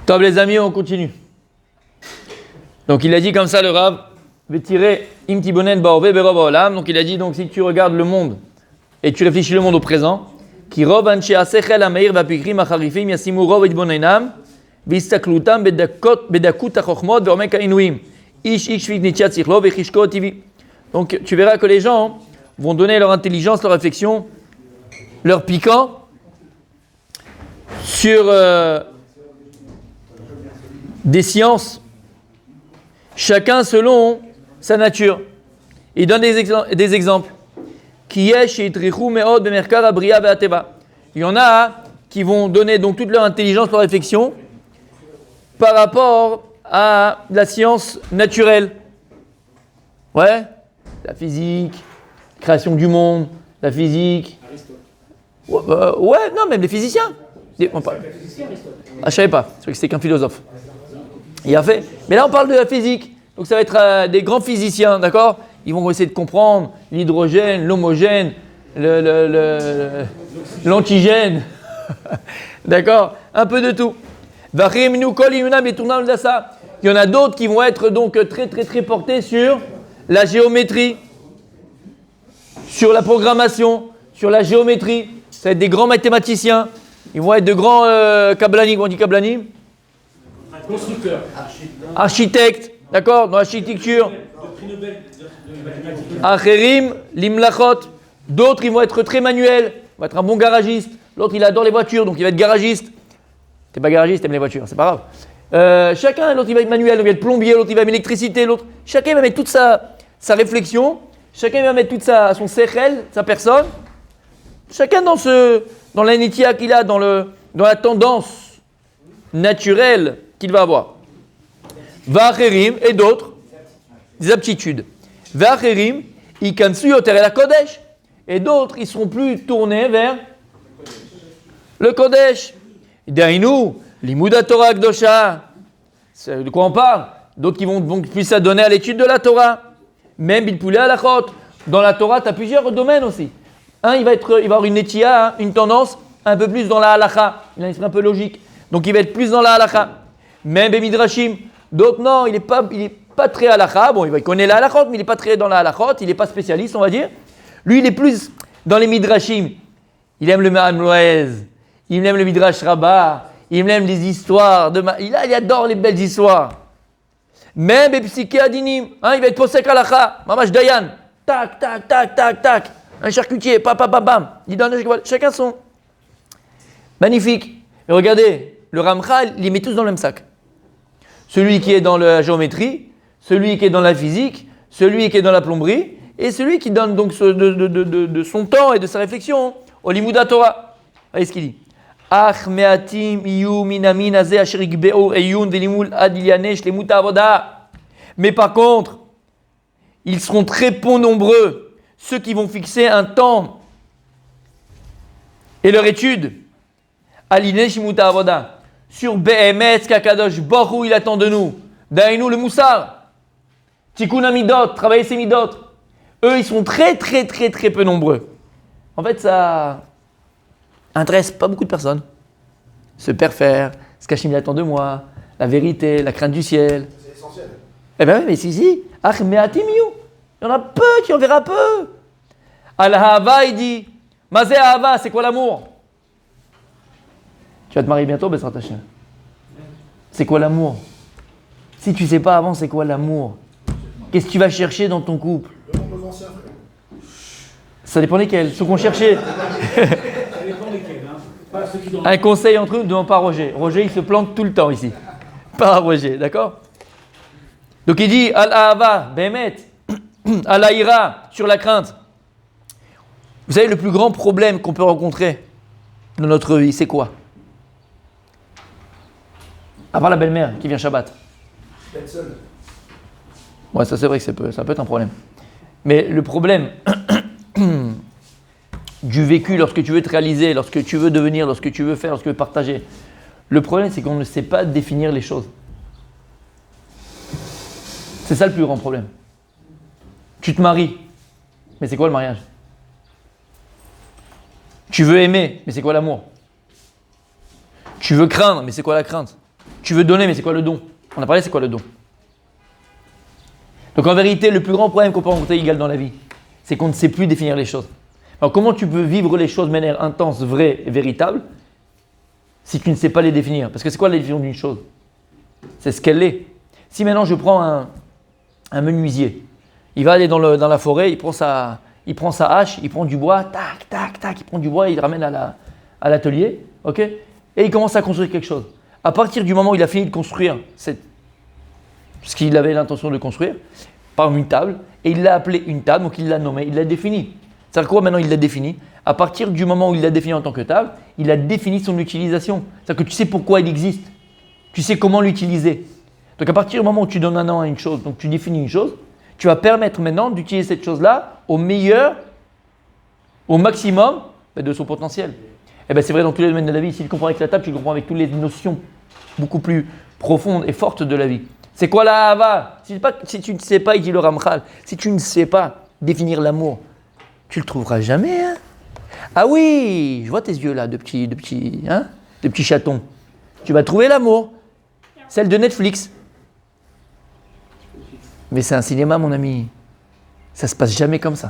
Top les amis, on continue. Donc il a dit comme ça le Rav, tirer imtibonen baorve berov haolam. Donc il a dit donc si tu regardes le monde et tu réfléchis le monde au présent, qui rov anshe asechel ameir vapikrim acharifim yasimu rov idbonenam vistaklutam bedakut achochmot veomek ainuim ish ish vitnitchat sichlo vechishko tivi. Donc tu verras que les gens vont donner leur intelligence, leur réflexion, leur piquant sur des sciences, chacun selon sa nature. Il donne des exemples. Il y en a qui vont donner donc toute leur intelligence, leur réflexion par rapport à la science naturelle. Ouais, la physique, la création du monde, la physique. Ouais, non, même les physiciens. Ah, je savais pas, je croyais que c'était qu'un philosophe. Il a fait. Mais là, on parle de la physique. Donc, ça va être des grands physiciens, d'accord? Ils vont essayer de comprendre l'hydrogène, l'homogène, l'antigène. D'accord? Un peu de tout. Il y en a d'autres qui vont être donc très, très, très portés sur la géométrie, sur la programmation, sur la géométrie. Ça va être des grands mathématiciens. Ils vont être de grands kablanim. Comment on dit kablanim? Constructeur. Architecte, d'accord, dans l'architecture. Acherim, limlachot. D'autres, ils vont être très manuels. Ils vont être un bon garagiste. L'autre, il adore les voitures, donc il va être garagiste. T'es pas garagiste, t'aimes les voitures, c'est pas grave. Chacun, l'autre, il va être manuel, donc il va être plombier, l'autre, il va être électricité, l'autre. Chacun va mettre toute sa réflexion. Chacun va mettre toute son sechel, sa personne. Chacun dans l'anitia qu'il a, dans la tendance naturelle qu'il va avoir. Va'acherim et d'autres, des aptitudes. Va'acherim, ikansu yoter el kodesh. Et d'autres, ils seront plus tournés vers le kodesh. Dainu, limuda Torah akdosha. De quoi on parle? D'autres qui vont plus s'adonner à l'étude de la Torah. Même bilpoulé halachot. Dans la Torah, tu as plusieurs domaines aussi. Un, il va avoir une netia, une tendance un peu plus dans la halacha. Il a un esprit un peu logique. Donc, il va être plus dans la halacha. Même Bemidrashim. D'autres, non, il n'est pas très halakha. Bon, il connaît la halachot, mais il n'est pas très dans la halachot. Il n'est pas spécialiste, on va dire. Lui, il est plus dans les midrashim. Il aime le Ma'an Moez. Il aime le midrash rabbah. Il aime les histoires. Il adore les belles histoires. Même Bepsike Adinim. Il va être posek halakha. Mamash Dayan. Tac, tac, tac, tac, tac. Un charcutier. Bam. Il donne chacun son. Magnifique. Mais regardez, le Ramchal, il les met tous dans le même sac. Celui qui est dans la géométrie, celui qui est dans la physique, celui qui est dans la plomberie, et celui qui donne donc de son temps et de sa réflexion au Limuda Torah. Voyez ce qu'il dit. Ach meatim iyu minamin azeh asher yikbe'u eyun velimul ad ilyanesh lemuta avoda. Mais par contre, ils seront très peu nombreux, ceux qui vont fixer un temps et leur étude à l'ilyanesh lemuta avoda. Sur Be'emetz Kakadosh Borou, il attend de nous. Daïnou le Moussar. Tikkun Amidot, travailler ses midot. Eux, ils sont très, très, très, très peu nombreux. En fait, ça intéresse pas beaucoup de personnes. Se perfaire, ce qu'Hachim il attend de moi, la vérité, la crainte du ciel. C'est essentiel. Eh bien, mais si. Ach me'atim yu. Il y en a peu qui en verra peu. Al-Hava, il dit. Mazé Hava, c'est quoi l'amour? Tu vas te marier bientôt, Besrat Hashem. C'est quoi l'amour? Si tu ne sais pas avant, c'est quoi l'amour? Qu'est-ce que tu vas chercher dans ton couple? Ça dépend lesquels. Ceux qu'on cherchait. Ça dépend lesquels. Pas ceux qui donnent. Un conseil entre eux, ne demande pas Roger. Roger, il se plante tout le temps ici. Pas Roger, d'accord? Donc il dit Al-Ahava, Behemet, Al-Aïra, sur la crainte. Vous savez, le plus grand problème qu'on peut rencontrer dans notre vie, c'est quoi? À part la belle-mère qui vient Shabbat. D'être seul. Ouais, ça c'est vrai que ça peut être un problème. Mais le problème du vécu, lorsque tu veux te réaliser, lorsque tu veux devenir, lorsque tu veux faire, lorsque tu veux partager, le problème c'est qu'on ne sait pas définir les choses. C'est ça le plus grand problème. Tu te maries, mais c'est quoi le mariage? Tu veux aimer, mais c'est quoi l'amour? Tu veux craindre, mais c'est quoi la crainte? Tu veux donner, mais c'est quoi le don? On a parlé, c'est quoi le don? Donc en vérité, le plus grand problème qu'on peut rencontrer égal dans la vie, c'est qu'on ne sait plus définir les choses. Alors comment tu peux vivre les choses de manière intense, vraie et véritable si tu ne sais pas les définir? Parce que c'est quoi la définition d'une chose? C'est ce qu'elle est. Si maintenant je prends un menuisier, il va aller dans la forêt, il prend sa hache, il prend du bois, tac, tac, tac, il prend du bois, il le ramène à l'atelier, ok? Et il commence à construire quelque chose. À partir du moment où il a fini de construire ce qu'il avait l'intention de construire, par une table, et il l'a appelé une table, donc il l'a nommé, il l'a défini. C'est-à-dire quoi maintenant il l'a défini? À partir du moment où il l'a défini en tant que table, il a défini son utilisation. C'est-à-dire que tu sais pourquoi il existe, tu sais comment l'utiliser. Donc à partir du moment où tu donnes un nom à une chose, donc tu définis une chose, tu vas permettre maintenant d'utiliser cette chose-là au meilleur, au maximum de son potentiel. Et bien c'est vrai dans tous les domaines de la vie. Si tu le comprends avec la table, tu le comprends avec toutes les notions beaucoup plus profondes et fortes de la vie. C'est quoi la hava? Si tu ne sais pas, il dit le Ramchal, si tu ne sais pas définir l'amour, tu le trouveras jamais. Hein? Ah oui, je vois tes yeux là, de petits chatons. Tu vas trouver l'amour, celle de Netflix. Mais c'est un cinéma, mon ami. Ça se passe jamais comme ça.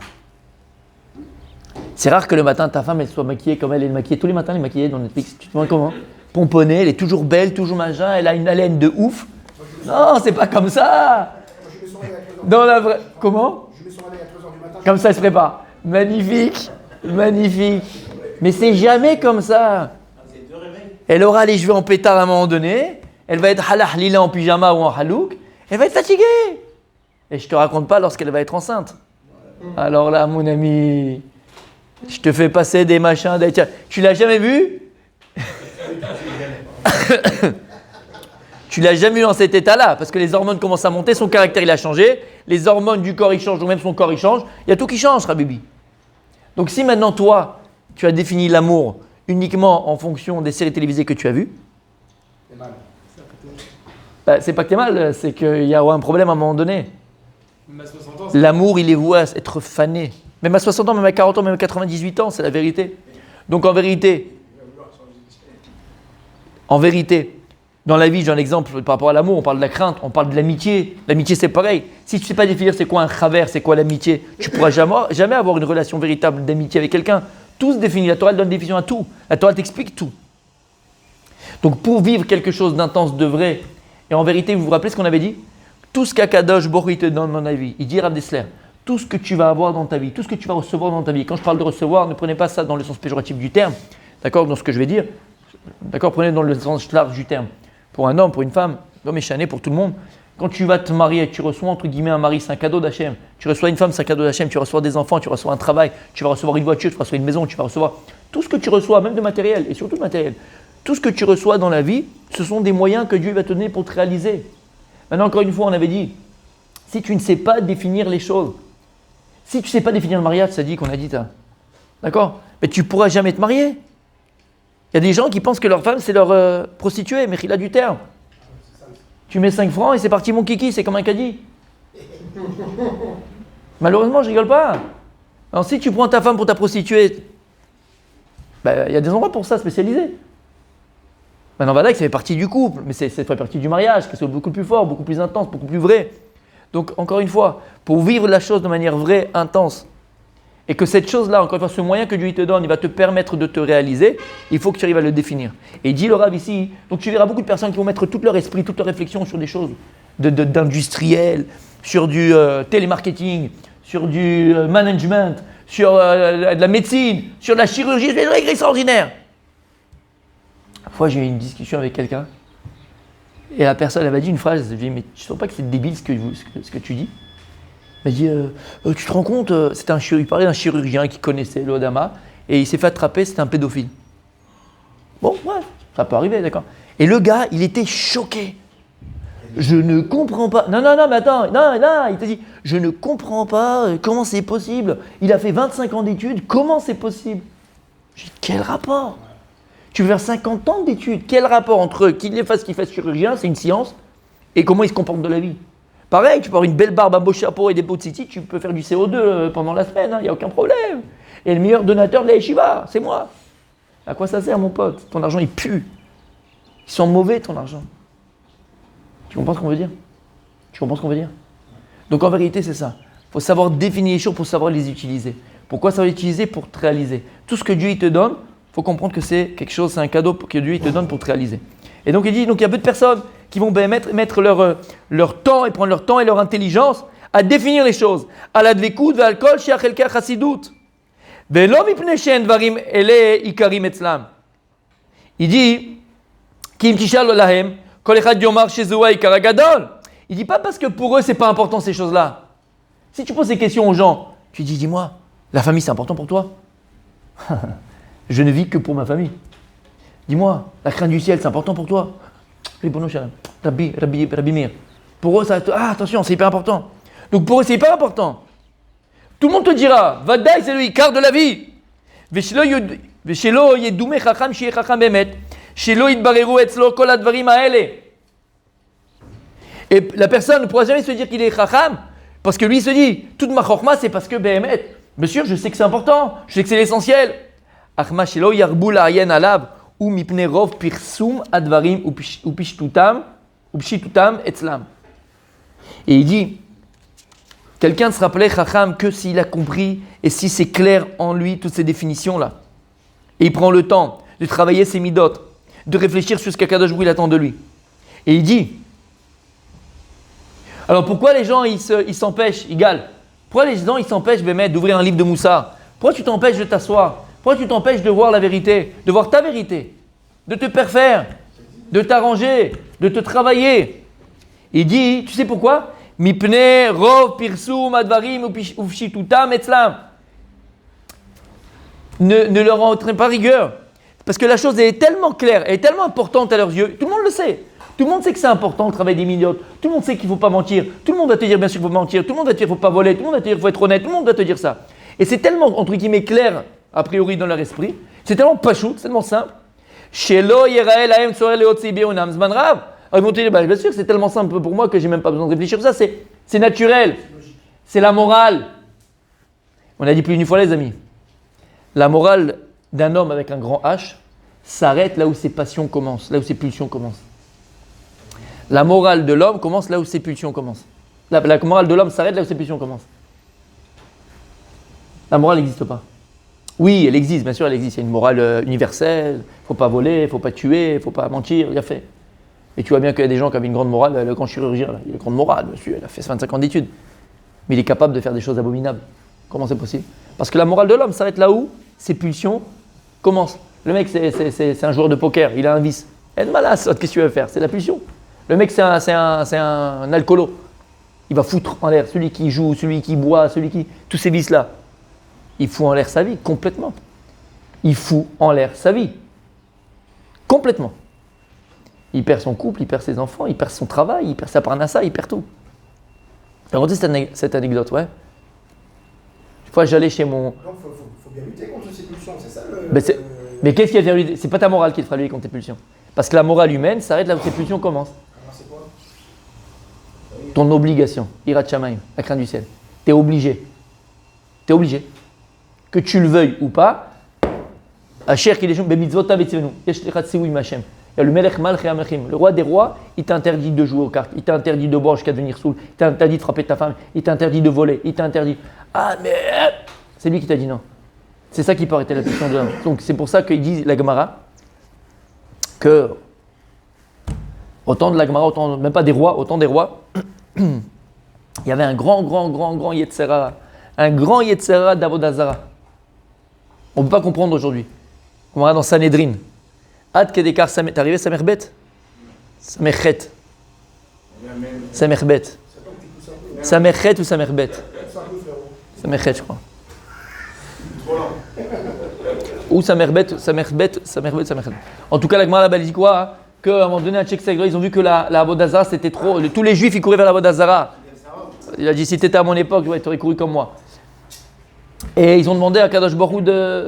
C'est rare que le matin, ta femme, elle soit maquillée comme elle est maquillée. Tous les matins, elle est maquillée dans Netflix. Tu te demandes comment? Pomponnée, elle est toujours belle, toujours machin, elle a une haleine de ouf. Non, c'est pas comme ça. Dans la vraie... Comment? Je mets son réveil à 3h du matin. Comme ça, elle se prépare. Magnifique, magnifique. Mais c'est jamais comme ça. Elle aura les cheveux en pétard à un moment donné. Elle va être halah lila en pyjama ou en halouk. Elle va être fatiguée. Et je te raconte pas lorsqu'elle va être enceinte. Alors là, mon ami, je te fais passer des machins. Tu l'as jamais vu? Tu l'as jamais vu dans cet état-là, parce que les hormones commencent à monter, son caractère il a changé, les hormones du corps ils changent, ou même son corps il change, il y a tout qui change, Rabibi. Donc si maintenant toi, tu as défini l'amour uniquement en fonction des séries télévisées que tu as vues, c'est mal. C'est pas que t'es mal, c'est qu'il y a un problème à un moment donné. Même à 60 ans, l'amour il est voué à être fané. Même à 60 ans, même à 40 ans, même à 98 ans, c'est la vérité. Donc en vérité, dans la vie, j'ai un exemple par rapport à l'amour, on parle de la crainte, on parle de l'amitié. L'amitié, c'est pareil. Si tu ne sais pas définir c'est quoi un travers, c'est quoi l'amitié, tu ne pourras jamais avoir une relation véritable d'amitié avec quelqu'un. Tout se définit. La Torah donne une définition à tout. La Torah t'explique tout. Donc pour vivre quelque chose d'intense, de vrai, et en vérité, vous vous rappelez ce qu'on avait dit? Tout ce qu'Akadosh Baruch te donne dans la vie, il dit Rav Dessler, tout ce que tu vas avoir dans ta vie, tout ce que tu vas recevoir dans ta vie. Quand je parle de recevoir, ne prenez pas ça dans le sens péjoratif du terme, d'accord, dans ce que je vais dire. D'accord, prenez dans le sens large du terme. Pour un homme, pour une femme, l'homme est chané pour tout le monde. Quand tu vas te marier, tu reçois entre guillemets un mari, c'est un cadeau d'Hachem. Tu reçois une femme, c'est un cadeau d'Hachem. Tu reçois des enfants, tu reçois un travail, tu vas recevoir une voiture, tu vas recevoir une maison, tu vas recevoir tout ce que tu reçois, même de matériel et surtout de matériel. Tout ce que tu reçois dans la vie, ce sont des moyens que Dieu va te donner pour te réaliser. Maintenant, encore une fois, on avait dit, si tu ne sais pas définir les choses, si tu ne sais pas définir le mariage, ça dit qu'on a dit ça. D'accord? Mais tu ne pourras jamais te marier. Il y a des gens qui pensent que leur femme, c'est leur prostituée, mais il a du terme. Tu mets 5 francs et c'est parti mon kiki, c'est comme un caddie. Malheureusement, je rigole pas. Alors si tu prends ta femme pour ta prostituée, il y a des endroits pour ça spécialisés. Maintenant, voilà que ça fait partie du couple, mais ça fait partie du mariage, que c'est beaucoup plus fort, beaucoup plus intense, beaucoup plus vrai. Donc, encore une fois, pour vivre la chose de manière vraie, intense, et que cette chose-là, encore une fois, ce moyen que Dieu te donne, il va te permettre de te réaliser, il faut que tu arrives à le définir. Et il dit le Rav ici, donc tu verras beaucoup de personnes qui vont mettre tout leur esprit, toute leur réflexion sur des choses d'industriel, sur du télémarketing, sur du management, sur de la médecine, sur de la chirurgie, c'est des trucs extraordinaires. Une fois, j'ai eu une discussion avec quelqu'un, et la personne, elle m'a dit une phrase, je lui ai dit, mais tu ne sens pas que c'est débile ce que tu dis? Il m'a dit, tu te rends compte, il parlait d'un chirurgien qui connaissait le Hadama, et il s'est fait attraper, c'était un pédophile. Bon, ouais, ça peut arriver, d'accord. Et le gars, il était choqué. Je ne comprends pas. Non, mais attends, non, il t'a dit, je ne comprends pas comment c'est possible. Il a fait 25 ans d'études, comment c'est possible? J'ai dit, quel rapport? Tu veux faire 50 ans d'études, quel rapport entre qu'il fasse chirurgien, c'est une science, et comment il se comporte de la vie? Pareil, tu peux avoir une belle barbe, un beau chapeau et des beaux tzitzit, tu peux faire du CO2 pendant la semaine, il n'y a aucun problème. Et le meilleur donateur de la yeshiva, c'est moi. À quoi ça sert, mon pote? Ton argent, il pue. Ils sont mauvais, ton argent. Tu comprends ce qu'on veut dire? Tu comprends ce qu'on veut dire? Donc en vérité, c'est ça. Il faut savoir définir les choses pour savoir les utiliser. Pourquoi savoir les utiliser? Pour te réaliser. Tout ce que Dieu il te donne, il faut comprendre que c'est quelque chose, c'est un cadeau que Dieu il te donne pour te réaliser. Et donc il dit, donc il y a peu de personnes qui vont mettre leur temps et prendre leur temps et leur intelligence à définir les choses. À la dvekout ve'alkol she'achelka chasidut. Ve'lo mipnei she'en dvarim ele ikarim etzlam. Il dit, Kim tishal lahem, kol echad yomar shezu ha'ikar hagadol. Il dit pas parce que pour eux c'est pas important ces choses-là. Si tu poses ces questions aux gens, tu dis, dis-moi, la famille c'est important pour toi? Je ne vis que pour ma famille. Dis-moi, la crainte du ciel c'est important pour toi? Rabbi Meir. Pour eux, attention, c'est hyper important. Donc pour eux, c'est hyper important. Tout le monde te dira, Vadaï, c'est le Ikar de la vie. Veshelo yedume chacham shiye chacham bemet. Shelo yitbareru etzlo kol advarim haele. Et la personne ne pourra jamais se dire qu'il est chacham, parce que lui il se dit, toute ma chorma c'est parce que behemet. Bien sûr, je sais que c'est important, je sais que c'est l'essentiel. Achma shelo yarbu la'ayen alav. Ou mipnei rov pirsum advarim ou pishtutam etzlam. Et il dit, quelqu'un ne se rappelait chacham que s'il a compris et si c'est clair en lui toutes ces définitions-là. Et il prend le temps de travailler ses midotes, de réfléchir sur ce qu'Akadosh Baruch Hu attend de lui. Et il dit, alors pourquoi les gens ils s'empêchent, pourquoi les gens ils s'empêchent d'ouvrir un livre de Moussa? Pourquoi tu t'empêches de t'asseoir? Pourquoi tu t'empêches de voir la vérité, de voir ta vérité, de te parfaire, de t'arranger, de te travailler? Il dit, tu sais pourquoi? Mipnei rov pirsum advarim ufshitutam etzlam. Ne leur entraîne pas rigueur. Parce que la chose est tellement claire, elle est tellement importante à leurs yeux. Tout le monde le sait. Tout le monde sait que c'est important le travail des minutes. Tout le monde sait qu'il ne faut pas mentir. Tout le monde va te dire bien sûr qu'il faut mentir. Tout le monde va te dire qu'il ne faut pas voler. Tout le monde va te dire qu'il faut être honnête. Tout le monde va te dire ça. Et c'est tellement, entre guillemets, clair, a priori, dans leur esprit. C'est tellement pachout, c'est tellement simple. Shelo yerael haem tzorer leotzi beonam zman rav. Ils vont te dire, bien sûr, c'est tellement simple pour moi que j'ai même pas besoin de réfléchir sur ça. C'est naturel. C'est la morale. On a dit plus d'une fois, les amis. La morale d'un homme avec un grand H s'arrête là où ses passions commencent, là où ses pulsions commencent. La morale de l'homme commence là où ses pulsions commencent. La morale de l'homme s'arrête là où ses pulsions commencent. La morale n'existe pas. Oui, elle existe, bien sûr, elle existe. Il y a une morale universelle. Il ne faut pas voler, il ne faut pas tuer, il ne faut pas mentir. Il a fait. Et tu vois bien qu'il y a des gens qui avaient une grande morale. Le grand chirurgien, là, il a une grande morale, monsieur. Il a fait 25 ans d'études. Mais il est capable de faire des choses abominables. Comment c'est possible? Parce que la morale de l'homme s'arrête là où ses pulsions commencent. Le mec, c'est un joueur de poker. Il a un vice. Et malasse, qu'est-ce que tu veux faire? C'est la pulsion. Le mec, c'est un alcoolo. Il va foutre en l'air celui qui joue, celui qui boit, tous ces vices-là. Il fout en l'air sa vie, complètement. Il fout en l'air sa vie. Complètement. Il perd son couple, il perd ses enfants, il perd son travail, il perd sa parnassa, il perd tout. T'as entendu cette anecdote, ouais? Une fois, j'allais chez mon... Donc, il faut bien lutter contre ces pulsions, c'est ça Mais qu'est-ce qui va faire lutter? C'est pas ta morale qui te fera lutter contre tes pulsions. Parce que la morale humaine s'arrête là où tes pulsions commencent. Alors, c'est quoi? Ton obligation, Hirat Shamayim, la crainte du ciel. T'es obligé. T'es obligé. Que tu le veuilles ou pas, Asher qui est bemitzvotav etzivenu, yesh lechat siwi machem. Il y a le Melech Malchei Amlechim, le roi des rois, il t'interdit de jouer aux cartes, il t'interdit de boire jusqu'à devenir saoul, il t'interdit de frapper ta femme, il t'interdit de voler, il t'interdit. Ah mais c'est lui qui t'a dit non. C'est ça qui paraît être la puissance de l'homme. Donc c'est pour ça qu'il dit la Gemara que autant de la Gemara, autant même pas des rois, autant des rois, il y avait un grand Yetzera, un grand Yetzera d'Avodah Zara. On ne peut pas comprendre aujourd'hui. On va dans Sanhedrin. Ad Kedekar Samer. T'es arrivé Samerbet? Samerchet. Samerbet. Samerchet ou Samerbet? Samerchet, je crois. Ou Samerbet. En tout cas, la Gemara là-bas, elle dit quoi? Hein? Qu'à un moment donné, un Tchèque Sagra, ils ont vu que la Avodah Zara, c'était trop. Tous les Juifs, ils couraient vers la Avodah Zara. Il a dit si t'étais à mon époque, tu aurais couru comme moi. Et ils ont demandé à Kadosh Baruch Hu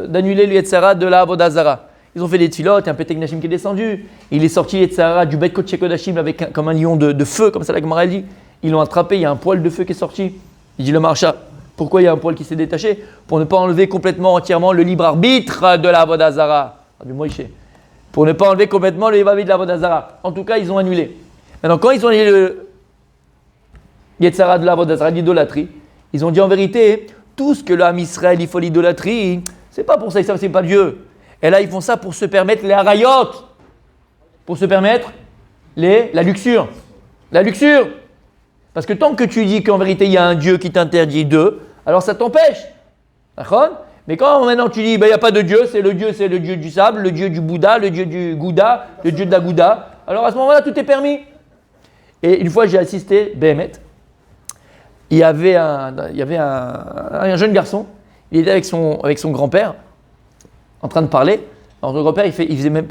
d'annuler le Yetzara de la Avodah Zara. Ils ont fait des tfilotes, il y a un Peteg Nashim qui est descendu. Il est sorti Yetzara du Bet Kodesh Kodashim avec comme un lion de feu, comme ça la Gemara dit. Ils l'ont attrapé, il y a un poil de feu qui est sorti. Il dit le Marsha, pourquoi il y a un poil qui s'est détaché? Pour ne pas enlever complètement, entièrement le libre arbitre de la Avodah Zara. Pour ne pas enlever complètement le libre arbitre de la Avodah Zara. En tout cas, ils ont annulé. Maintenant, quand ils ont dit le Yetzara de l'Avodah Zara, l'idolâtrie, ils ont dit en vérité, tout ce que l'âme Israël, il faut l'idolâtrie, c'est pas pour ça, ils savent c'est pas Dieu. Et là, ils font ça pour se permettre les harayot, pour se permettre la luxure. La luxure. Parce que tant que tu dis qu'en vérité, il y a un Dieu qui t'interdit d'eux, alors ça t'empêche. D'accord ? Mais quand maintenant tu dis, il n'y a pas de Dieu, c'est le Dieu du sable, le Dieu du Bouddha, le Dieu du Gouda, le Dieu de la Gouda, alors à ce moment-là, tout est permis. Et une fois, j'ai assisté, Béhémet, il y avait un jeune garçon, il était avec son grand-père, en train de parler. Alors le grand-père, il faisait même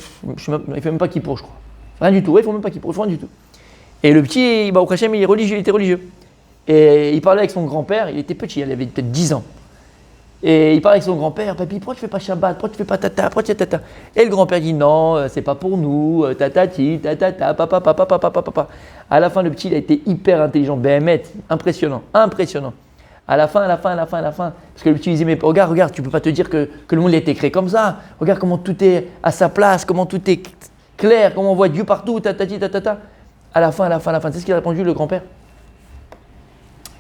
pas kippour, je crois. Rien du tout, ouais, il ne faut même pas kippour, rien du tout. Et le petit, au Hachem, il est religieux, il était religieux. Et il parlait avec son grand-père, il était petit, il avait peut-être 10 ans. Et il parlait avec son grand-père, papy, pourquoi tu fais pas Shabbat, pourquoi tu fais pas tata, pourquoi tu fais tata. Et le grand-père dit non, c'est pas pour nous, tatati, tatata, papa. À la fin, le petit, il a été hyper intelligent, Béhémet, impressionnant. À la fin, parce que le petit disait, mais regarde, tu peux pas te dire que le monde a été créé comme ça. Regarde comment tout est à sa place, comment tout est clair, comment on voit Dieu partout, tatati, tatata. À la fin, c'est ce qu'il a répondu, le grand-père.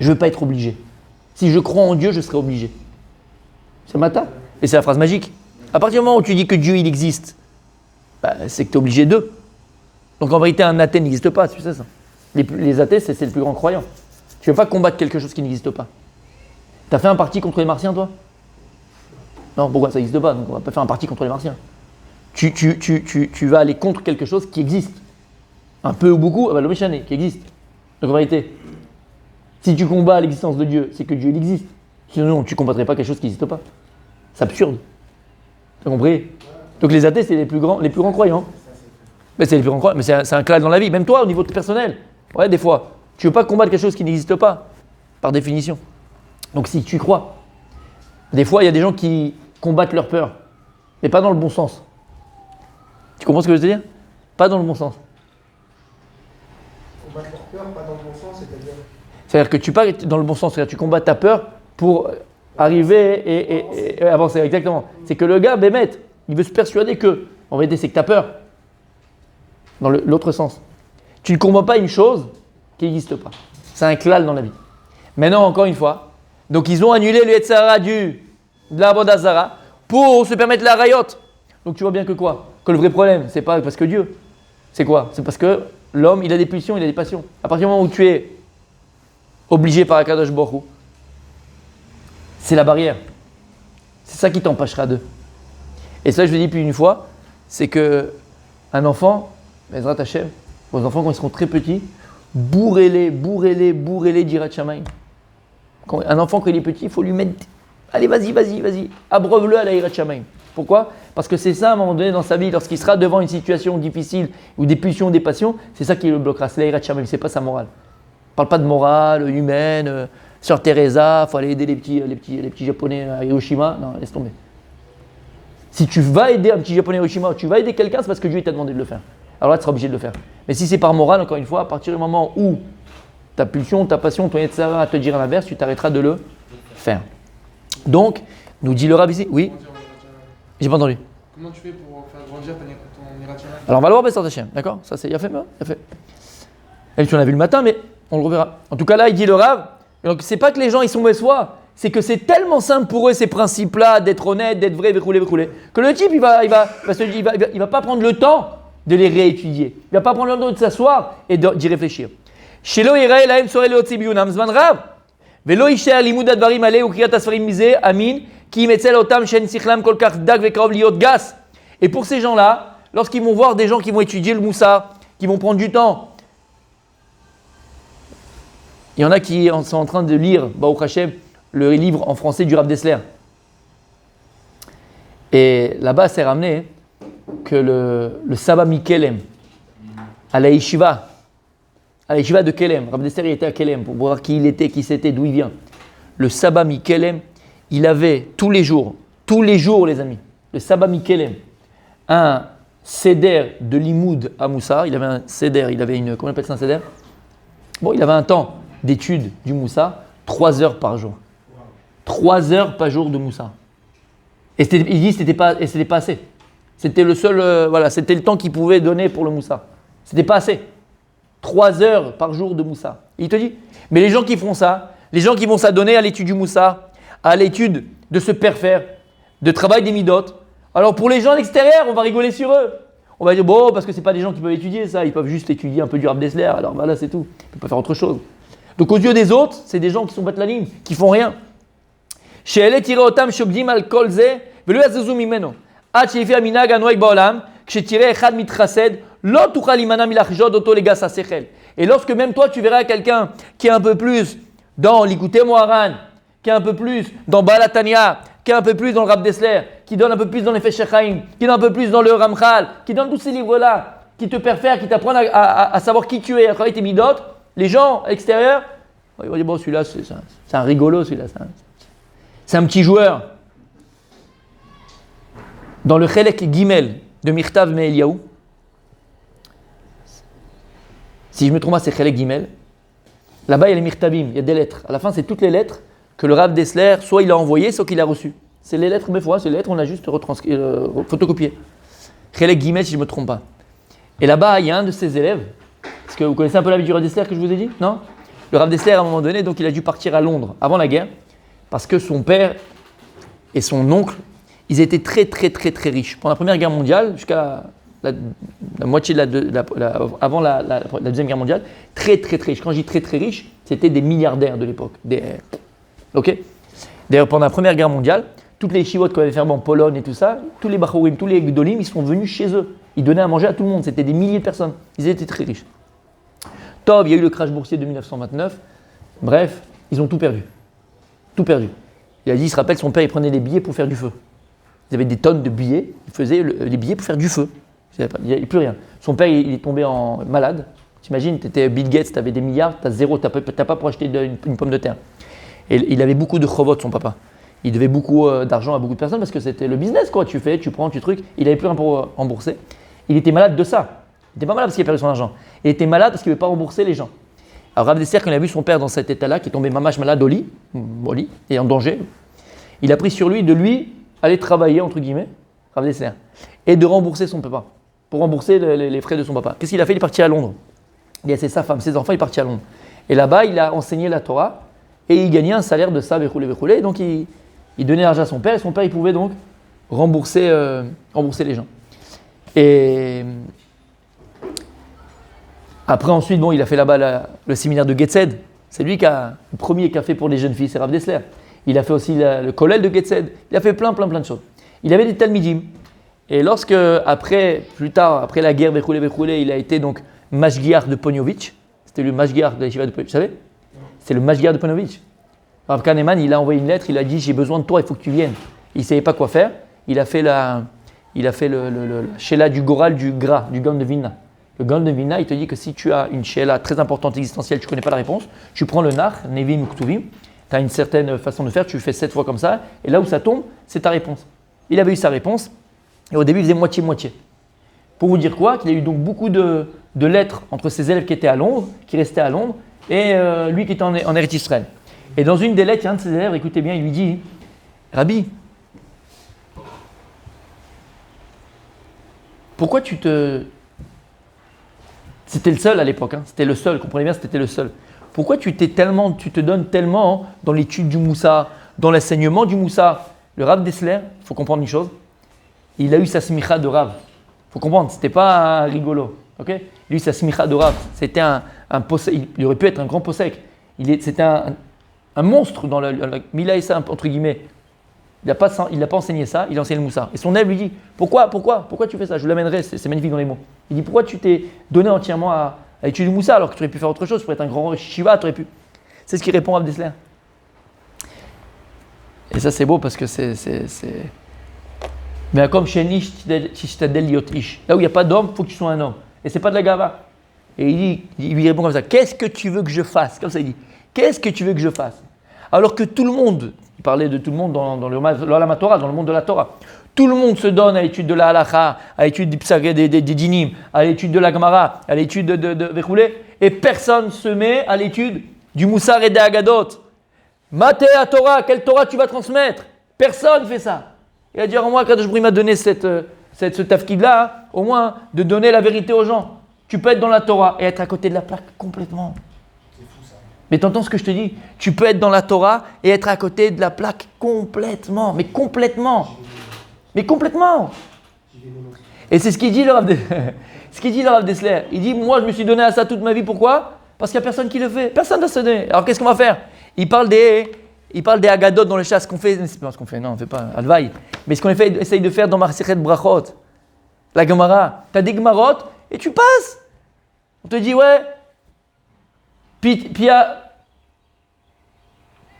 Je veux pas être obligé. Si je crois en Dieu, je serai obligé. C'est matin. Et c'est la phrase magique. À partir du moment où tu dis que Dieu il existe, c'est que tu es obligé d'eux. Donc en vérité, un athée n'existe pas, tu sais ça. Les athées, c'est le plus grand croyant. Tu ne veux pas combattre quelque chose qui n'existe pas. Tu as fait un parti contre les martiens, toi ? Non, pourquoi ça n'existe pas, donc on ne va pas faire un parti contre les martiens. Tu vas aller contre quelque chose qui existe. Un peu ou beaucoup, le méchané, qui existe. Donc en vérité, si tu combats l'existence de Dieu, c'est que Dieu il existe. Sinon, tu ne combattrais pas quelque chose qui n'existe pas. C'est absurde. Tu as compris ? Donc les athées, c'est les plus grands croyants. Mais c'est les plus grands croyants. Mais c'est un clash dans la vie. Même toi, au niveau personnel. Ouais, des fois. Tu ne veux pas combattre quelque chose qui n'existe pas, par définition. Donc si tu crois. Des fois, il y a des gens qui combattent leur peur. Mais pas dans le bon sens. Tu comprends ce que je veux te dire ? Pas dans le bon sens. Combattre leur peur, pas dans le bon sens, c'est-à-dire. C'est-à-dire que tu pas dans le bon sens. C'est-à-dire que tu combats ta peur pour arriver et avancer. Exactement. C'est que le gars, Bémet, il veut se persuader que, en vérité, c'est que tu as peur. Dans l'autre sens. Tu ne combats pas une chose qui n'existe pas. C'est un klal dans la vie. Maintenant, encore une fois, donc ils ont annulé le Yetzara de l'Avodah Zara pour se permettre la rayot. Donc tu vois bien que quoi ? Que le vrai problème, c'est pas parce que Dieu. C'est quoi ? C'est parce que l'homme, il a des pulsions, il a des passions. À partir du moment où tu es obligé par Akadosh Baruch Hu, c'est la barrière. C'est ça qui t'empêchera d'eux. Et ça, je le dis plus une fois, c'est que un enfant, Bezrat Hashem, vos enfants quand ils seront très petits, bourrez-les d'Yirat Shamayim. Un enfant quand il est petit, il faut lui mettre, allez vas-y, abreuve-le à la Yirat Shamayim. Pourquoi ? Parce que c'est ça à un moment donné dans sa vie, lorsqu'il sera devant une situation difficile ou des pulsions, des passions, c'est ça qui le bloquera, c'est la Yirat Shamayim, c'est pas sa morale. On parle pas de morale humaine, Sœur Teresa, il faut aller aider les petits Japonais à Hiroshima. Non, laisse tomber. Si tu vas aider un petit Japonais à Hiroshima, ou tu vas aider quelqu'un, c'est parce que Dieu t'a demandé de le faire. Alors là, tu seras obligé de le faire. Mais si c'est par morale, encore une fois, à partir du moment où ta pulsion, ta passion, ton Yetzara à te dire l'inverse, tu t'arrêteras de le faire. Donc, nous dit le Rabbi ici. Oui ? J'ai pas entendu. Comment tu fais pour faire grandir ton Yirat Shamayim ? Alors on va le voir, Besser Hashem, d'accord ? Ça c'est Yafé. Et tu en as vu le matin, mais on le reverra. En tout cas là, il dit le Rav. Donc c'est pas que les gens ils sont mauvais foi, c'est que c'est tellement simple pour eux ces principes-là d'être honnête, d'être vrai, que le type il va pas prendre le temps de les réétudier. Il va pas prendre le temps de s'asseoir et d'y réfléchir. Shelo yireh lahem soreh leotzi biyunam zman rav, velo yisher limud advarim aleh ukriyat asfarim mizeh amin ki metzel otam shen sichlam kol kach dag vekarov liot gas. Et pour ces gens-là, lorsqu'ils vont voir des gens qui vont étudier le moussa, qui vont prendre du temps. Il y en a qui sont en train de lire, Baruch Hashem, le livre en français du Rav Dessler. Et là-bas, c'est ramené que le Saba Mikelem, à la Yeshiva de Kelem, Rav Dessler il était à Kelem pour voir qui il était, qui c'était, d'où il vient. Le Saba Mikelem, il avait tous les jours les amis, le Saba Mikelem, un seder de limoud à Moussa. Il avait un seder, comment on appelle ça un seder ? Bon, il avait un temps d'étude du Moussa, 3 heures par jour. 3 heures par jour de Moussa. Et il dit que c'était pas assez. C'était le seul, c'était le temps qu'il pouvait donner pour le Moussa. C'était pas assez. 3 heures par jour de Moussa. Et il te dit, mais les gens qui font ça, les gens qui vont s'adonner à l'étude du Moussa, à l'étude de ce père-faire, de travail des midotes, alors pour les gens à l'extérieur, on va rigoler sur eux. On va dire, bon, parce que ce n'est pas des gens qui peuvent étudier ça, ils peuvent juste étudier un peu du Rav Dessler, alors voilà, c'est tout. Ils ne peuvent pas faire autre chose. Donc aux yeux des autres, c'est des gens qui sont batlanim, qui font rien. Chez elle, tiré otam shogdim al kolze, velu azuzu mimeno. Ad sheifia minag anoek baolam, kshetire echad mitrased, lo tuchal imana milachjod oto legas asechel. Et lorsque même toi, tu verras quelqu'un qui est un peu plus dans l'Ikouté Moharan, qui est un peu plus dans Balatania, qui est un peu plus dans le Rav Dessler, qui donne un peu plus dans les Feshechaim, qui donne un peu plus dans le Ramchal, qui donne tous ces livres-là, qui te perfèrent, qui t'apprennent à savoir qui tu es, à travailler tes midotes, les gens à l'extérieur, ils vont dire, bon, celui-là, c'est un rigolo, celui-là, c'est un petit joueur. Dans le Chelek Gimel de Mirtav Me'Eliyahu, si je me trompe pas, c'est Chelek Gimel, là-bas, il y a les Mirtavim, il y a des lettres. À la fin, c'est toutes les lettres que le Rav Dessler, soit il a envoyé, soit qu'il a reçu. C'est les lettres, mais fois, c'est les lettres, on a juste photocopié. Chelek Gimel, si je ne me trompe pas. Et là-bas, il y a un de ses élèves. Est-ce que vous connaissez un peu la vie du Rav Dessler que je vous ai dit? Non? Le Rav Dessler, à un moment donné, donc il a dû partir à Londres avant la guerre, parce que son père et son oncle, ils étaient très riches. Pendant la Première Guerre mondiale, jusqu'à la moitié avant la Deuxième Guerre mondiale, très riches. Quand je dis très riches, c'était des milliardaires de l'époque. Ok? D'ailleurs, pendant la Première Guerre mondiale, toutes les chivotes qu'on avait fermées en Pologne et tout ça, tous les Bachourim, tous les Gdolim, ils sont venus chez eux. Ils donnaient à manger à tout le monde. C'était des milliers de personnes. Ils étaient très riches. Tov, il y a eu le crash boursier de 1929. Bref, ils ont tout perdu. Tout perdu. Il a dit, il se rappelle, son père, il prenait des billets pour faire du feu. Ils avaient des tonnes de billets. Il faisait les billets pour faire du feu. Il n'y avait plus rien. Son père, il est tombé malade. T'imagines, tu étais Bill Gates, tu avais des milliards, tu as zéro, tu n'as pas pour acheter une pomme de terre. Et il avait beaucoup de chovot, son papa. Il devait beaucoup d'argent à beaucoup de personnes parce que c'était le business, quoi. Tu fais, tu prends, tu trucs. Il n'avait plus rien pour rembourser. Il était malade de ça. Il n'était pas malade parce qu'il a perdu son argent. Il était malade parce qu'il ne veut pas rembourser les gens. Alors Rav Dessler, quand il a vu son père dans cet état-là, qui est tombé mamache malade au lit, et en danger, il a pris sur lui de aller travailler, entre guillemets, Rav Dessler, et de rembourser son papa, pour rembourser les frais de son papa. Qu'est-ce qu'il a fait? Il est parti à Londres. Il a laissé sa femme, ses enfants, il est parti à Londres. Et là-bas, il a enseigné la Torah, et il gagnait un salaire de ça, véchoulé. Donc il donnait l'argent à son père, et son père, il pouvait donc rembourser les gens. Et après, ensuite, il a fait là-bas le séminaire de Getzed. C'est lui le premier qui a fait pour les jeunes filles, c'est Rav Dessler. Il a fait aussi le kollel de Getzed. Il a fait plein de choses. Il avait des talmidim. Et plus tard, après la guerre, véchoulé, il a été donc Mashgiach de Poniovitch. C'était le Mashgiach de la Yeshiva de Poniovitch. Vous savez? C'est le Mashgiach de Poniovitch. Rav Kahneman, il a envoyé une lettre, il a dit, j'ai besoin de toi, il faut que tu viennes. Il ne savait pas quoi faire. Il a fait le Sheila du Goral du Gras, du Gaon de Vilna. Le Gaon de Vilna, il te dit que si tu as une Sheila très importante, existentielle, tu ne connais pas la réponse, tu prends le Nach, Nevim ou Ktuvim, tu as une certaine façon de faire, tu le fais 7 fois comme ça, et là où ça tombe, c'est ta réponse. Il avait eu sa réponse, et au début, il faisait moitié-moitié. Pour vous dire quoi? Qu'il y a eu donc beaucoup de lettres entre ses élèves qui étaient à Londres, qui restaient à Londres, et lui qui était en Eretz Israël. Et dans une des lettres, il y a un de ses élèves, écoutez bien, il lui dit, Rabbi, pourquoi C'était le seul à l'époque, c'était le seul, comprenez bien, c'était le seul. Pourquoi tu te donnes tellement dans l'étude du Moussa, dans l'enseignement du Moussa? Le Rav Dessler, il faut comprendre une chose, il a eu sa smicha de Rav. Il faut comprendre, c'était pas un rigolo. Okay? Lui, sa smicha de Rav, c'était un possèque, il aurait pu être un grand possèque. C'était un monstre dans la Mila et ça, entre guillemets. Il n'a pas enseigné ça, il a enseigné le Moussa. Et son élève lui dit, pourquoi tu fais ça? Je vous l'amènerai, c'est magnifique dans les mots. Il dit, pourquoi tu t'es donné entièrement à étudier le Moussa alors que tu aurais pu faire autre chose, tu pourrais être un grand shiva, tu aurais pu... C'est ce qu'il répond à Rav Dessler. Et ça c'est beau parce que c'est... Mais comme chez Nish, là où il n'y a pas d'homme, il faut que tu sois un homme. Et c'est pas de la gava. Et il lui répond comme ça, qu'est-ce que tu veux que je fasse? Comme ça il dit, qu'est-ce que tu veux que je fasse? Alors que tout le monde, il parlait de tout le monde dans le Torah, dans le monde de la Torah, tout le monde se donne à l'étude de la halacha, à l'étude des dinim, à l'étude de la Gemara, à l'étude de Vechoulé, et personne se met à l'étude du Moussar et des Agadot. Maté à Torah, quelle Torah tu vas transmettre? Personne fait ça. Il a dit, au moins, Kadosh Baruch Hu m'a donné ce tafkid-là, au moins de donner la vérité aux gens. Tu peux être dans la Torah et être à côté de la plaque complètement. Mais t'entends ce que je te dis? Tu peux être dans la Torah et être à côté de la plaque complètement. Mais complètement. Mais complètement. Et c'est ce qu'il dit le Rav Dessler. Il dit, moi je me suis donné à ça toute ma vie. Pourquoi? Parce qu'il n'y a personne qui le fait. Personne ne se donne. Alors qu'est-ce qu'on va faire? Il parle des Haggadot dans le chat. Ce qu'on fait, c'est pas ce qu'on fait, non, on ne fait pas Alvaï. Mais ce qu'on essaye de faire dans Masechet Brachot, la Gemara. Tu as des Gemarot et tu passes. On te dit, ouais, Pia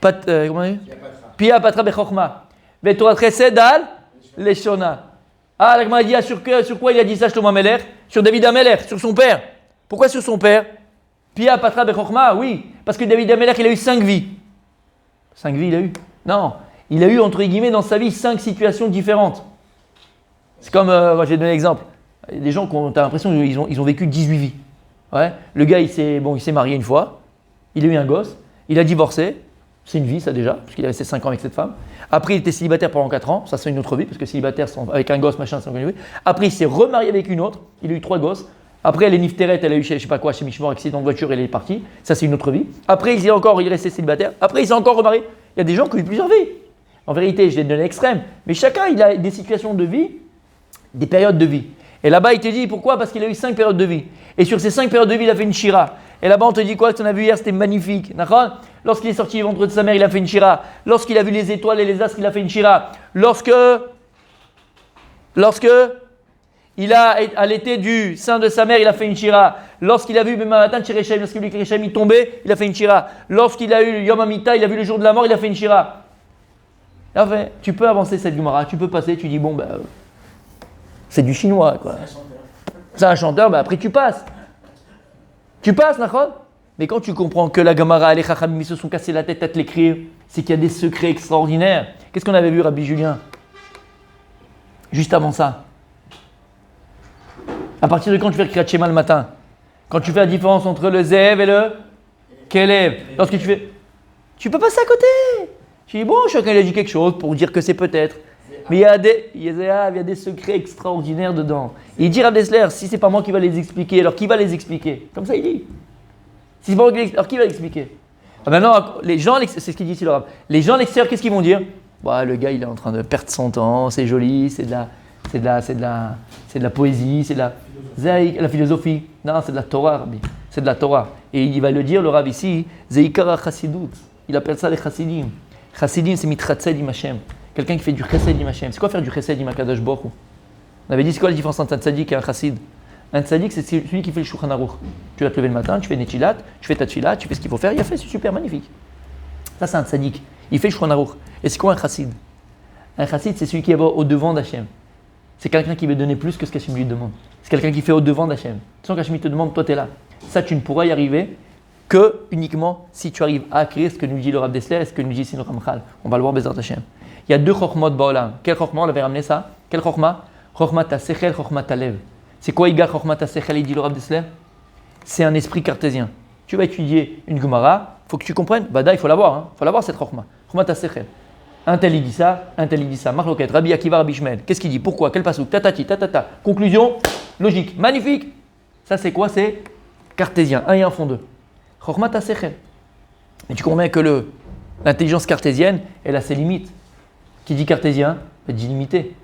Patra Bechokma. Vetorat Chesed al Leshona. Ah, la Gemara dit, sur quoi il a dit ça, Shlomo Amelech? Sur David Amelech, sur son père. Pourquoi sur son père? Pia Patra Bechokma, oui, parce que David Amelech, il a eu 5 vies. 5 vies, il a eu? Non, il a eu, entre guillemets, dans sa vie, 5 situations différentes. C'est comme, moi j'ai donné l'exemple. Il y a des gens qui ont l'impression qu'ils ont vécu 18 vies. Ouais. Le gars, il s'est marié une fois, il a eu un gosse, il a divorcé, c'est une vie ça déjà, parce qu'il avait ses 5 ans avec cette femme. Après, il était célibataire pendant 4 ans, ça c'est une autre vie, parce que célibataire avec un gosse, machin, c'est une vie. Après, il s'est remarié avec une autre, il a eu 3 gosses. Après, elle est Nifteret, elle a eu, je sais pas quoi, chez Mishmor, accident de voiture, elle est partie. Ça, c'est une autre vie. Après, il est resté célibataire. Après, il s'est encore remarié. Il y a des gens qui ont eu plusieurs vies. En vérité, je l'ai donné l'extrême. Mais chacun, il a des situations de vie, des périodes de vie. Et là-bas, il te dit pourquoi? Parce qu'il a eu 5 périodes de vie. Et sur ces 5 périodes de vie, il a fait une shira. Et là-bas, on te dit quoi? Ce qu'on a vu hier, c'était magnifique. Lorsqu'il est sorti du ventre de sa mère, il a fait une shira. Lorsqu'il a vu les étoiles et les astres, il a fait une shira. Lorsque il a allaité du sein de sa mère, il a fait une shira. Lorsqu'il a vu Bemamatan Chereshem, lorsqu'il a vu que Chereshem tombait, il a fait une shira. Lorsqu'il a eu Yom HaMita, il a vu le jour de la mort, il a fait une shira. Enfin, tu peux avancer cette Gemara, tu peux passer, tu dis bon, c'est du chinois quoi. C'est un chanteur, après tu passes. Tu passes, Nachon? Mais quand tu comprends que la Gemara, les Chachamim, ils se sont cassés la tête à te l'écrire, c'est qu'il y a des secrets extraordinaires. Qu'est-ce qu'on avait vu, Rabbi Julien? Juste avant ça. À partir de quand tu fais le Kriyat Shema le matin? Quand tu fais la différence entre le Zev et le Kelev. Lorsque tu peux passer à côté. Tu dis bon, chacun il a dit quelque chose pour dire que c'est peut-être. Mais il y a des secrets extraordinaires dedans. Et il dit Rav Dessler, si c'est pas moi qui va les expliquer, alors qui va les expliquer? Comme ça il dit. Si c'est pas moi qui alors qui va l'expliquer? Maintenant, les gens, c'est ce qu'il dit ici le Rav. Les gens à l'extérieur, qu'est-ce qu'ils vont dire? Le gars il est en train de perdre son temps, c'est joli, c'est de la poésie, c'est de la philosophie. Non, c'est de la Torah, Rabbi. C'est de la Torah. Et il va le dire, le Rav ici, Zeikara Chassidut. Il appelle ça les Chassidim. Chassidim, c'est mitratzed im Hashem. Quelqu'un qui fait du chesed im Hashem. C'est quoi faire du chesed im Akadosh Baruch Hu? On avait dit, c'est quoi la différence entre un tzaddik et un chassid? Un tzaddik, c'est celui qui fait le Shulchan Aruch. Tu vas te lever le matin, tu fais Netilat, tu fais ta tefila, tu fais ce qu'il faut faire. Il a fait, c'est super magnifique. Ça, c'est un tzaddik. Il fait le Shulchan Aruch. Et c'est quoi un chassid? Un chassid, c'est celui qui va au-devant d'Hachem. C'est quelqu'un qui veut donner plus que ce qu'Hachem lui demande. C'est quelqu'un qui fait au-devant d'Hachem. Sans qu'Hachem te demande, toi tu es là. Ça, tu ne pourras y arriver que uniquement si tu arrives à acquérir ce que nous dit le Rav Dessler et ce que nous dit Sino Ramchal. On va le voir, Bezrat Hachem. Il y a 2 chokhmot ba'olam. Quel chokhma? On avait ramené ça. Quel chokhma? Chokhmat ha-sechel, chokhmat ha-lev. C'est quoi, Iga, chokhmat ha-sechel, il dit le Rav Dessler? C'est un esprit cartésien. Tu vas étudier une Gemara, il faut que tu comprennes. Il faut l'avoir. Il faut l'avoir cette chokhma. Chokhmat ha-sechel. Un tel il dit ça, un tel il dit ça. Marloquet, Rabbi Akiva, Rabbi Shmuel. Qu'est-ce qu'il dit? Pourquoi? Quel pasouk? Tatati, tatata. Conclusion, logique, magnifique. Ça c'est quoi? C'est cartésien. 1 et 1 font 2. Chokhmat ha-sechel. Et tu comprends que l'intelligence cartésienne, elle a ses limites. Qui dit cartésien? Dit limité.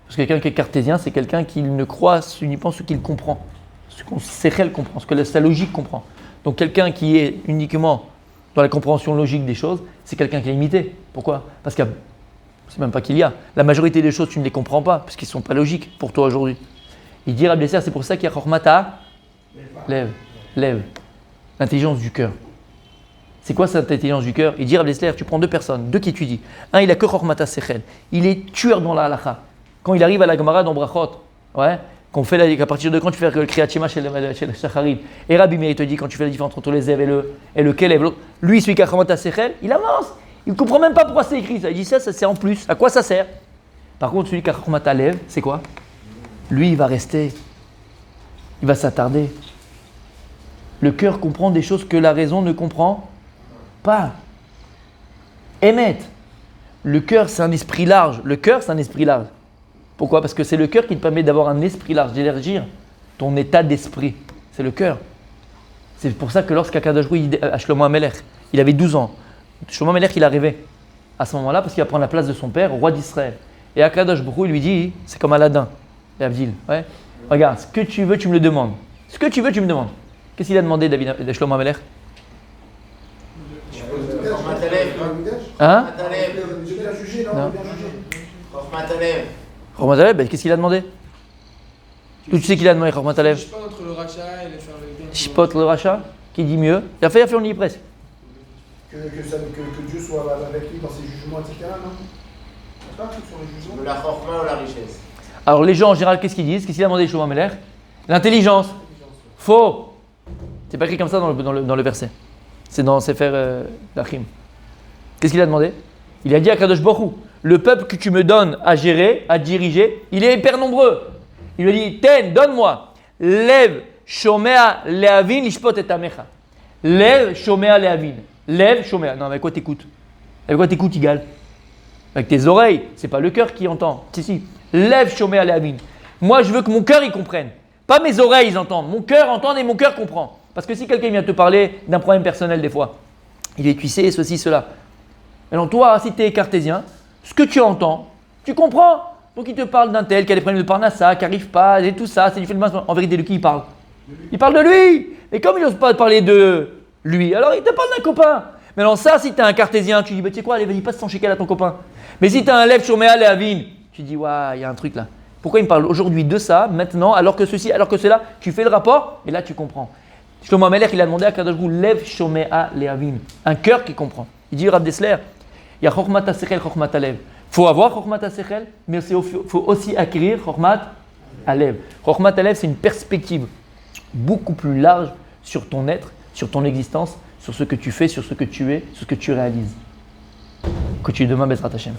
Parce que quelqu'un qui est cartésien, c'est quelqu'un qui ne croit uniquement ce qu'il comprend. Ce qu'on sechel comprend, ce que sa logique comprend. Donc quelqu'un qui est uniquement dans la compréhension logique des choses, c'est quelqu'un qui est limité. Pourquoi? Parce que c'est même pas qu'il y a. La majorité des choses, tu ne les comprends pas, parce qu'ils ne sont pas logiques pour toi aujourd'hui. Il dit Rabbi Dessler, c'est pour ça qu'il y a Chormata, lève. L'intelligence du cœur. C'est quoi cette intelligence du cœur? Il dit Rabbi Dessler, tu prends 2 personnes, 2 qui étudient. Un, il a que Chormata Sechel. Il est tueur dans la halakha. Quand il arrive à la Gemara dans Brachot, qu'on fait à partir de quand tu fais le Kriyat Shema chez le Shacharit, et Rabbi Meir te dit quand tu fais la différence entre le Zev et le Kelev, lui celui qui a Chormata Sechel, il avance. Il ne comprend même pas pourquoi c'est écrit ça. Il dit ça c'est en plus. À quoi ça sert? Par contre, celui qui a Chormata Lev, c'est quoi? Lui, il va rester. Il va s'attarder. Le cœur comprend des choses que la raison ne comprend pas. Émet. Le cœur, c'est un esprit large. Pourquoi? Parce que c'est le cœur qui te permet d'avoir un esprit large, d'élargir ton état d'esprit. C'est le cœur. C'est pour ça que lorsqu'Akadosh Baruch Hu dit à Shlomo HaMelech, il avait 12 ans. Shlomo HaMelech, il arrivait à ce moment-là parce qu'il va prendre la place de son père, roi d'Israël. Et Akadosh Baruch Hu, il lui dit, c'est comme Aladdin, et Abdil. Ouais. Regarde, ce que tu veux, tu me le demandes. Ce que tu veux, tu me demandes. Qu'est-ce qu'il a demandé de Shlomo HaMelech? Hein? J'ai bien jugé, non, Non. j'ai bien jugé. Chormat Alev, ben, qu'est-ce qu'il a demandé? Tu sais qu'il a demandé Chormat Alev? Je sais pas entre le rachat et le faire le bien. Shipot le rachat, qui dit mieux. Il a fait, on y est presque. Que Dieu soit avec lui dans ses jugements, etc. Non? Pas tout sur les jugements. La chorma ou la richesse. Alors les gens en général, qu'est-ce qu'ils disent? Qu'est-ce qu'il a demandé Shlomo HaMelech? L'intelligence. Faux. C'est pas écrit comme ça dans le verset. C'est dans Sefer Lachim. Qu'est-ce qu'il a demandé? Il a dit à Kadosh Baruch Hu, le peuple que tu me donnes à gérer, à diriger, il est hyper nombreux. Il lui a dit, Ten, donne-moi. Lève, shomea leavin, lishpot et amecha. Lève, shomea leavin. Lève, shomea. Non, avec quoi t'écoutes? Avec quoi t'écoutes, Igal? Avec tes oreilles. C'est pas le cœur qui entend. Si. Lève, shomea leavin. Moi, je veux que mon cœur y comprenne. Pas mes oreilles, ils entendent. Mon cœur entend et mon cœur comprend. Parce que si quelqu'un vient te parler d'un problème personnel, des fois, il est, tu sais, ceci, cela. Alors toi, si tu es cartésien, ce que tu entends, tu comprends. Donc il te parle d'un tel qui a des problèmes de parnassa, qui n'arrive pas, et tout ça, c'est du fait de masse. En vérité, de qui il parle? Il parle de lui. Et comme il n'ose pas te parler de lui, alors il te parle d'un copain. Mais alors ça, si tu es un cartésien, tu dis, bah, tu sais quoi, allez, vas-y, passe ton shekel à ton copain. Mais si tu as un lève sur Méal et Avin, tu dis, ouais, il y a un truc là. Pourquoi il me parle aujourd'hui de ça, maintenant, alors que ceci, alors que cela, tu fais le rapport, et là tu comprends. Shlomo HaMelech, il a demandé à Kadosh Baruch Hu, lève Shomea Leavin, un cœur qui comprend. Il dit, Rav Dessler, il y a Chokhmat HaSechel, Chokhmat HaLev. Il faut avoir Chokhmat HaSechel, mais il faut aussi acquérir Chokhmat HaLev. Chokhmat HaLev, c'est une perspective beaucoup plus large sur ton être, sur ton existence, sur ce que tu fais, sur ce que tu es, sur ce que tu réalises. Que tu es demain, Bezrat Hashem.